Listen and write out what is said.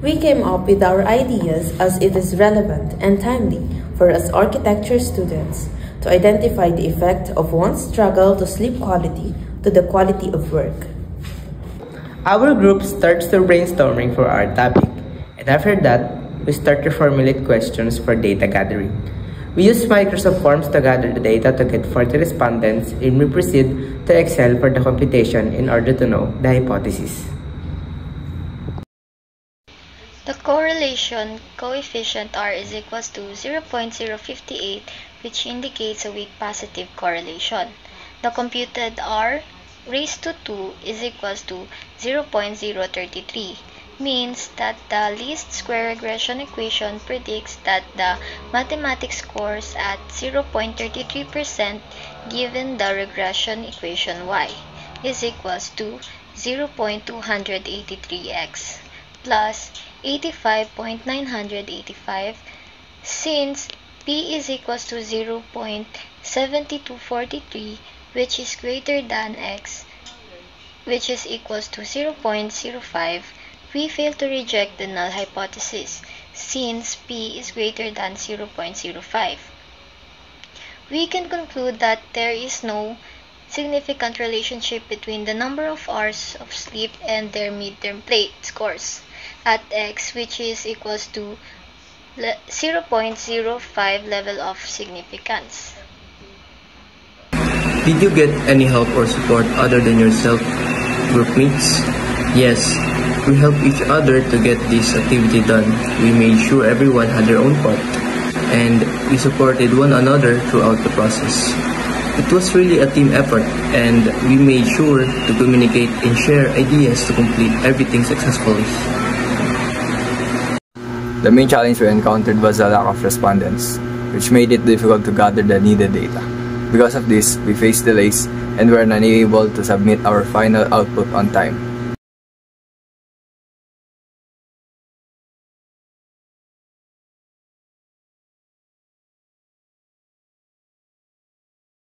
We came up with our ideas as it is relevant and timely for us architecture students to identify the effect of one's struggle to sleep quality to the quality of work. Our group starts the brainstorming for our topic, and after that, we start to formulate questions for data gathering. We use Microsoft Forms to gather the data to get 40 respondents, and we proceed to Excel for the computation in order to know the hypothesis. The correlation coefficient R is equals to 0.058, which indicates a weak positive correlation. The computed R raised to 2 is equals to 0.033, means that the least square regression equation predicts that the mathematics scores at 0.33% given the regression equation y is equals to 0.283x plus 85.985, since p is equals to 0.7243, which is greater than x, which is equals to 0.05, we fail to reject the null hypothesis, since p is greater than 0.05. We can conclude that there is no significant relationship between the number of hours of sleep and their midterm plate scores at x, which is equals to 0.05 level of significance. Did you get any help or support other than yourself, groupmates? Yes, we helped each other to get this activity done. We made sure everyone had their own part, and we supported one another throughout the process. It was really a team effort, and we made sure to communicate and share ideas to complete everything successfully. The main challenge we encountered was the lack of respondents, which made it difficult to gather the needed data. Because of this, we faced delays and were unable to submit our final output on time.